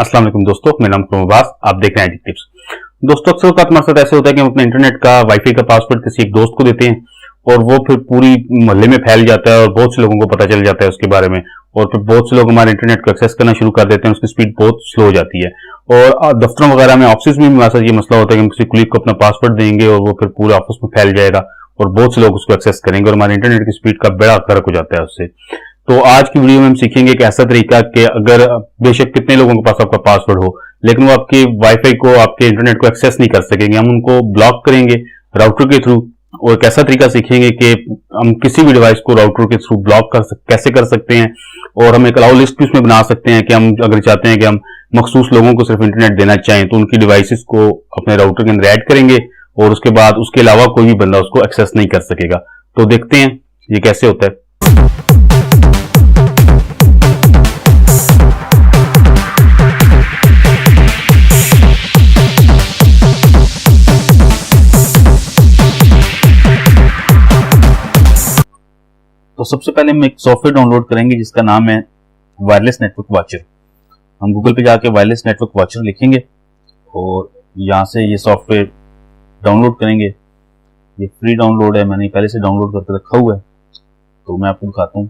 अस्सलाम वालेकुम दोस्तों, मेरा नाम अब्बास, आप देख रहे हैं टिप्स। दोस्तों अक्सर वक्त हमारे साथ ऐसे होता है कि हम अपने इंटरनेट का वाईफाई का पासवर्ड किसी एक दोस्त को देते हैं और वो फिर पूरी मोहल्ले में फैल जाता है और बहुत से लोगों को पता चल जाता है उसके बारे में, और फिर बहुत से लोग हमारे इंटरनेट को एक्सेस करना शुरू कर देते हैं। उसकी स्पीड बहुत स्लो हो जाती है और दफ्तरों वगैरह में, ऑफिस में हमारे साथ ये मसला होता है कि हम किसी कुलीग को अपना पासवर्ड देंगे और वो फिर पूरे ऑफिस में फैल जाएगा और बहुत से लोग उसको एक्सेस करेंगे और हमारे इंटरनेट की स्पीड का बड़ा फर्क हो जाता है उससे। तो आज की वीडियो में हम सीखेंगे एक ऐसा तरीका कि अगर बेशक कितने लोगों के पास आपका पासवर्ड हो लेकिन वो आपके वाईफाई को, आपके इंटरनेट को एक्सेस नहीं कर सकेंगे, हम उनको ब्लॉक करेंगे राउटर के थ्रू। और एक ऐसा तरीका सीखेंगे कि हम किसी भी डिवाइस को राउटर के थ्रू ब्लॉक कैसे कर सकते हैं, और हम एक अलाउ लिस्ट भी उसमें बना सकते हैं कि हम अगर चाहते हैं कि हम मखसूस लोगों को सिर्फ इंटरनेट देना चाहें तो उनकी डिवाइसेस को अपने राउटर के अंदर ऐड करेंगे और उसके बाद उसके अलावा कोई भी बंदा उसको एक्सेस नहीं कर सकेगा। तो देखते हैं ये कैसे होता है। तो सबसे पहले हम एक सॉफ्टवेयर डाउनलोड करेंगे जिसका नाम है वायरलेस नेटवर्क वॉचर। हम गूगल पे जाके वायरलेस नेटवर्क वॉचर लिखेंगे और यहाँ से ये सॉफ्टवेयर डाउनलोड करेंगे। ये फ्री डाउनलोड है, मैंने पहले से डाउनलोड करके रखा हुआ है, तो मैं आपको दिखाता हूँ।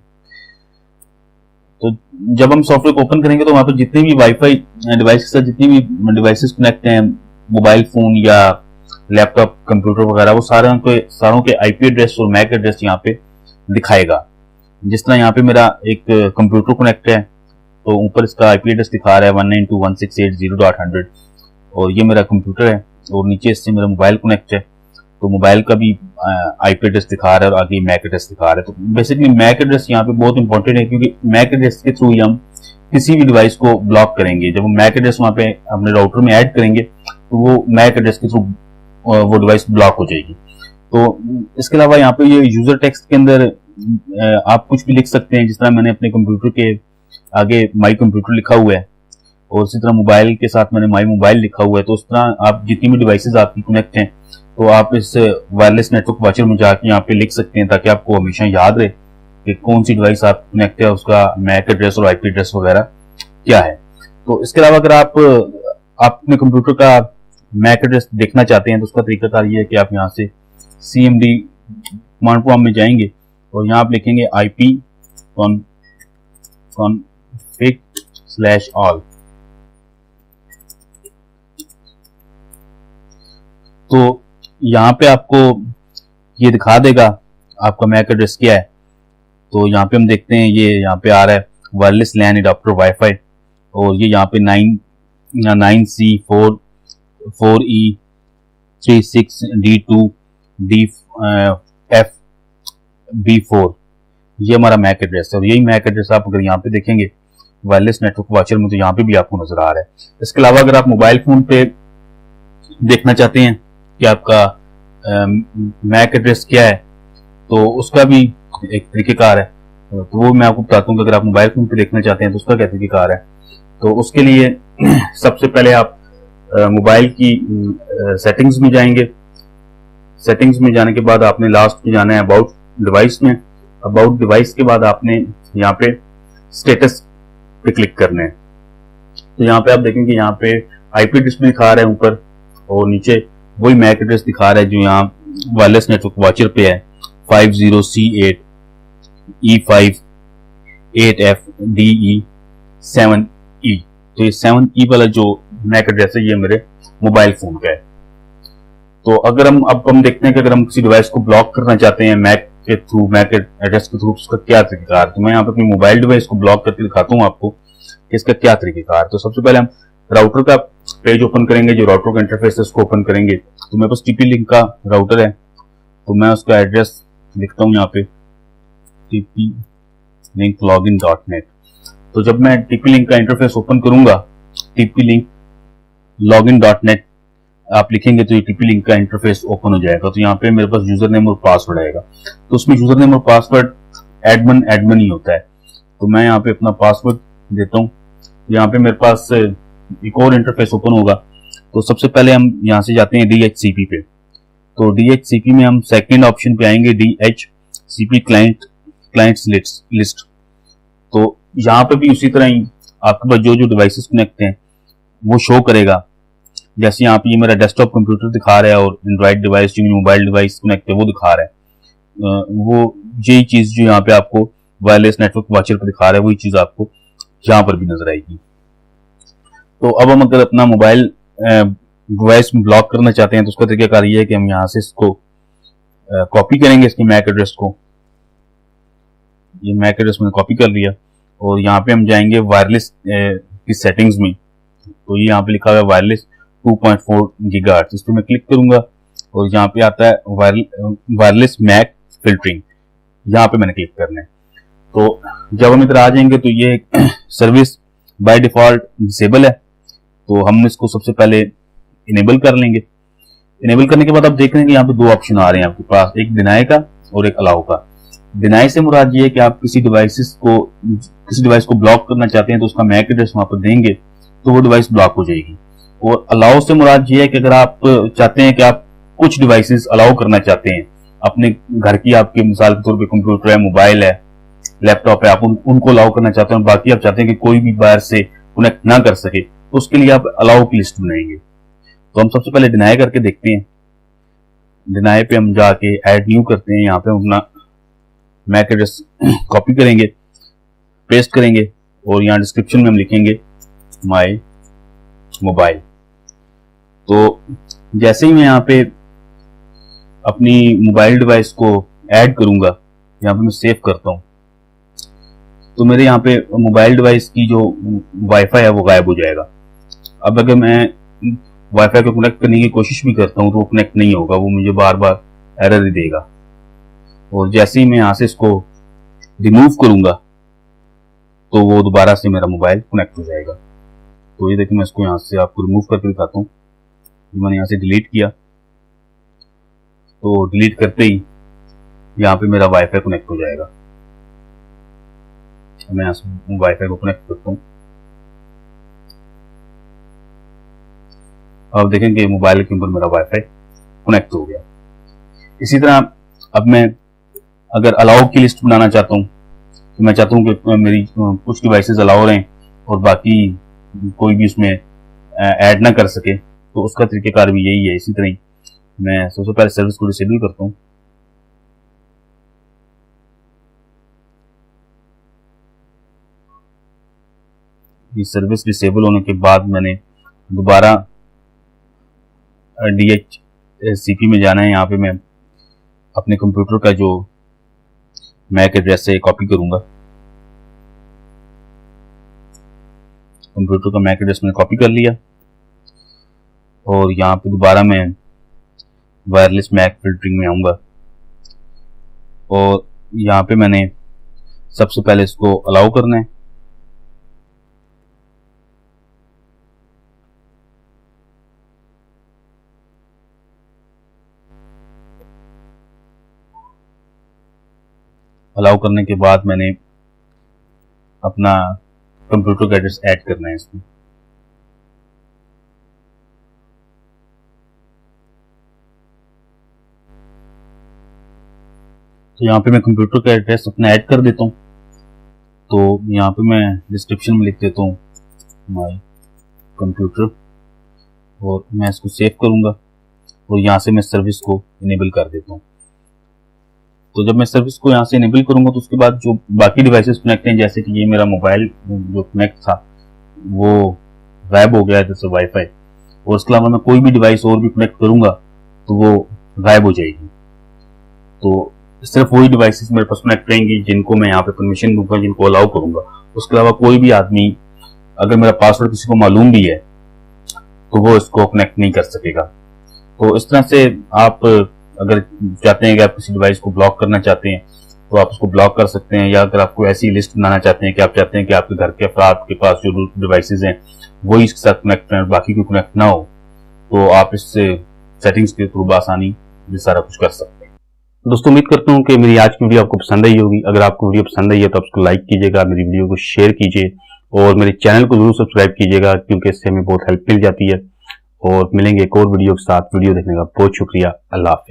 तो जब हम सॉफ्टवेयर को ओपन करेंगे तो वहां पर जितने भी वाईफाई डिवाइस के साथ जितनी भी डिवाइसेस कनेक्ट हैं, मोबाइल फोन या लैपटॉप, कंप्यूटर वगैरह, वो सारों के आईपी एड्रेस और मैक एड्रेस यहाँ पे दिखाएगा। जिस तरह यहाँ पे मेरा एक कंप्यूटर कनेक्ट है तो ऊपर इसका आईपी एड्रेस दिखा रहा है 192.168.0.100 और ये मेरा कंप्यूटर है, और नीचे इससे मेरा मोबाइल कनेक्ट है तो मोबाइल का भी आईपी एड्रेस दिखा रहा है और आगे मैक एड्रेस दिखा रहा है। तो बेसिकली मैक एड्रेस यहाँ पे बहुत इंपॉर्टेंट है क्योंकि मैक एड्रेस के थ्रू ही हम किसी भी डिवाइस को ब्लॉक करेंगे। जब हम मैक एड्रेस वहां पे अपने राउटर में ऐड करेंगे तो वो मैक एड्रेस के थ्रू वो डिवाइस ब्लॉक हो जाएगी। तो इसके अलावा यहाँ पे ये यूजर टेक्स्ट के अंदर आप कुछ भी लिख सकते हैं, जिस तरह मैंने अपने कंप्यूटर के आगे माई कंप्यूटर लिखा हुआ है और इसी तरह मोबाइल के साथ मैंने माई मोबाइल लिखा हुआ है। तो उस तरह आप जितनी भी डिवाइसेस आपकी कनेक्ट हैं तो आप इस वायरलेस नेटवर्क वॉचर में जाके यहाँ पे लिख सकते हैं ताकि आपको हमेशा याद रहे कि कौन सी डिवाइस आप कनेक्ट है, उसका मैक एड्रेस और आईपी एड्रेस वगैरह क्या है। तो इसके अलावा अगर आप अपने कंप्यूटर का मैक एड्रेस देखना चाहते हैं तो उसका तरीकाकार ये है कि आप यहाँ से cmd कमांड प्रॉम्प्ट में जाएंगे और यहाँ आप लिखेंगे ip config/all। तो यहाँ पे आपको ये दिखा देगा आपका मैक एड्रेस क्या है। तो यहाँ पे हम देखते हैं, ये यहाँ पे आ रहा है वायरलेस लैन एडाप्टर वाईफाई और ये यहाँ पे 9C4E36D2DFB4 ये हमारा मैक एड्रेस है। और यही मैक एड्रेस आप अगर यहाँ पे देखेंगे वायरलेस नेटवर्क वॉचर में तो यहाँ पे भी आपको नजर आ रहा है। इसके अलावा अगर आप मोबाइल फोन पे देखना चाहते हैं कि आपका मैक एड्रेस क्या है तो उसका भी एक तरीकेकार है, तो वो मैं आपको बताता हूँ कि अगर आप मोबाइल फोन पे देखना चाहते हैं तो उसका क्या तरीकेकार है। तो उसके लिए सबसे पहले आप मोबाइल की सेटिंग्स में जाएंगे। सेटिंग्स में जाने के बाद आपने लास्ट में जाना है अबाउट डिवाइस में। अबाउट डिवाइस के बाद आपने यहाँ पे स्टेटस पे क्लिक करना है। तो यहाँ पे आप देखेंगे यहाँ पे आईपी एड्रेस भी दिखा रहा है ऊपर और नीचे वही मैक एड्रेस दिखा रहा है जो यहाँ वायरलेस नेटवर्क वॉचर पे है 50C8E58FDE7E। तो ये 7E वाला जो मैक एड्रेस है ये मेरे मोबाइल फोन का है। तो अगर हम देखते हैं कि अगर हम किसी डिवाइस को ब्लॉक करना चाहते हैं मैक के थ्रू, मैक एड्रेस के थ्रू, उसका क्या तरीकेकार। तो मैं यहाँ पे अपनी मोबाइल डिवाइस को ब्लॉक करके दिखाता हूँ आपको कि इसका क्या तरीकेकार। तो सबसे पहले हम राउटर का पेज ओपन करेंगे, जो राउटर का इंटरफेस है उसको ओपन करेंगे। तो मेरे पास TP लिंक का राउटर है तो मैं उसका एड्रेस लिखता हूँ यहाँ पे TP-link-login.net। तो जब मैं TP लिंक का इंटरफेस ओपन करूंगा, TP-link-login.net आप लिखेंगे तो ये TP लिंक का इंटरफेस ओपन हो जाएगा। तो यहाँ पे मेरे पास यूजर नेम और पासवर्ड आएगा। तो उसमें यूजर नेम और पासवर्ड एडमिन ही होता है। तो मैं यहाँ पे अपना पासवर्ड देता हूँ। यहाँ पे मेरे पास एक और इंटरफेस ओपन होगा। तो सबसे पहले हम यहाँ से जाते हैं DHCP पे। तो DHCP में हम सेकंड ऑप्शन पे आएंगे, DHCP क्लाइंट्स लिस्ट। तो यहाँ पे भी उसी तरह ही आपके पास जो डिवाइसेस कनेक्ट हैं वो शो करेगा। जैसे यहाँ पे ये मेरा डेस्कटॉप कंप्यूटर दिखा रहा है और एंड्रॉइड डिवाइस जो मोबाइल डिवाइस कनेक्ट है वो दिखा रहा है। वो यही चीज जो यहाँ पे आपको वायरलेस नेटवर्क वॉचर पर दिखा रहा है वही चीज आपको यहाँ पर भी नजर आएगी। तो अब हम अगर अपना मोबाइल डिवाइस ब्लॉक करना चाहते हैं तो उसका तरीकाकार ये है कि हम यहाँ से इसको कॉपी करेंगे, इसकी मैक एड्रेस को। ये मैक एड्रेस मैंने कॉपी कर लिया और यहाँ पे हम जाएंगे वायरलेस की सेटिंग्स में। तो ये यहाँ पे लिखा हुआ है वायरलेस 2.4 गीगाहर्ट्ज, इस पर मैं क्लिक करूंगा और यहाँ पे आता है वायरलेस मैक फिल्टरिंग, यहाँ पे मैंने क्लिक करना है। तो जब हम इधर आ जाएंगे तो ये सर्विस बाय डिफॉल्ट डिसेबल है, तो हम इसको सबसे पहले इनेबल कर लेंगे। इनेबल करने के बाद आप देख रहे हैं कि यहाँ पे दो ऑप्शन आ रहे हैं आपके पास, एक डिनाई का और एक अलाउ का। डिनाई से मुराद ये है कि आप किसी डिवाइस को ब्लॉक करना चाहते हैं तो उसका मैक एड्रेस वहां पर देंगे तो वो डिवाइस ब्लॉक हो जाएगी। और अलाउ से मुराद ये है कि अगर आप चाहते हैं कि आप कुछ डिवाइसेस अलाउ करना चाहते हैं अपने घर की, आपके मिसाल के तौर पे कंप्यूटर है, मोबाइल है, लैपटॉप है, आप उनको अलाउ करना चाहते हैं, बाकी आप चाहते हैं कि कोई भी बाहर से कनेक्ट ना कर सके, तो उसके लिए आप अलाउ की लिस्ट बनाएंगे। तो हम सबसे पहले डिनाई करके देखते हैं। डिनाई पे हम जाके ऐड न्यू करते हैं, यहाँ पे हम अपना मैक एड्रेस कॉपी करेंगे, पेस्ट करेंगे और यहाँ डिस्क्रिप्शन में हम लिखेंगे माई मोबाइल। तो जैसे ही मैं यहाँ पे अपनी मोबाइल डिवाइस को ऐड करूंगा, यहाँ पे मैं सेव करता हूं, तो मेरे यहाँ पे मोबाइल डिवाइस की जो वाईफाई है वो गायब हो जाएगा। अब अगर मैं वाईफाई को कनेक्ट करने की कोशिश भी करता हूं तो वो कनेक्ट नहीं होगा, वो मुझे बार बार एरर ही देगा। और जैसे ही मैं यहाँ से इसको रिमूव करूंगा तो वो दोबारा से मेरा मोबाइल कनेक्ट हो जाएगा। तो ये देखिए मैं इसको यहाँ से आपको रिमूव करके दिखाता हूँ। मैंने यहाँ से डिलीट किया तो डिलीट करते ही यहाँ पे मेरा वाईफाई कनेक्ट हो जाएगा। मैं यहाँ से वाईफाई को कनेक्ट करता हूँ। अब देखेंगे मोबाइल के ऊपर मेरा वाईफाई कनेक्ट हो गया। इसी तरह अब मैं अगर अलाउ की लिस्ट बनाना चाहता हूँ, तो मैं चाहता हूँ कि मेरी कुछ डिवाइसेस अलाउ रहें और बाकी कोई भी इसमें ऐड ना कर सके, तो उसका तरीकेकार भी यही है। इसी तरह ही मैं सबसे पहले सर्विस को डिसेबल करता हूँ। ये सर्विस डिसेबल होने के बाद मैंने दोबारा DHCP में जाना है। यहाँ पे मैं अपने कंप्यूटर का जो मैक एड्रेस है कॉपी करूंगा। कंप्यूटर का मैक एड्रेस मैंने कॉपी कर लिया और यहाँ पे दोबारा मैं वायरलेस मैक फिल्टरिंग में आऊंगा और यहाँ पे मैंने सबसे पहले इसको अलाउ करना है। अलाउ करने के बाद मैंने अपना कंप्यूटर का एड्रेस ऐड करना है इसमें। तो यहाँ पे मैं कंप्यूटर का एड्रेस अपना ऐड कर देता हूँ। तो यहाँ पे मैं डिस्क्रिप्शन में लिख देता हूँ माई कंप्यूटर और मैं इसको सेव करूंगा और यहाँ से मैं सर्विस को इनेबल कर देता हूँ। तो जब मैं सर्विस को यहाँ से इनेबल करूंगा तो उसके बाद जो बाकी डिवाइसेस कनेक्ट हैं, जैसे कि ये मेरा मोबाइल जो कनेक्ट था वो गायब हो गया है जैसे वाईफाई, और उसके अलावा मैं कोई भी डिवाइस और भी कनेक्ट करूंगा तो वो गायब हो जाएगी। तो सिर्फ वही डिवाइसेस मेरे पास कनेक्ट रहेंगी जिनको मैं यहाँ पे परमिशन दूंगा, जिनको अलाउ करूंगा। उसके अलावा कोई भी आदमी, अगर मेरा पासवर्ड किसी को मालूम भी है तो वो इसको कनेक्ट नहीं कर सकेगा। तो इस तरह से आप अगर चाहते हैं कि आप किसी डिवाइस को ब्लॉक करना चाहते हैं तो आप उसको ब्लॉक कर सकते हैं, या अगर आपको ऐसी लिस्ट बनाना चाहते हैं कि आप चाहते हैं कि आपके घर के अफराद के पास जो डिवाइसेस हैं वही इसके साथ कनेक्ट हैं, बाकी को कनेक्ट ना हो, तो आप इस सेटिंग्स के थ्रू आसानी ये सारा कुछ कर सकते हैं। दोस्तों उम्मीद करता हूँ कि मेरी आज की वीडियो आपको पसंद आई होगी। अगर आपको वीडियो पसंद आई है तो आप उसको लाइक कीजिएगा, मेरी वीडियो को शेयर कीजिए और मेरे चैनल को जरूर सब्सक्राइब कीजिएगा, क्योंकि इससे हमें बहुत हेल्प मिल जाती है। और मिलेंगे एक और वीडियो के साथ। वीडियो देखने का बहुत शुक्रिया। अल्लाह हाफिज।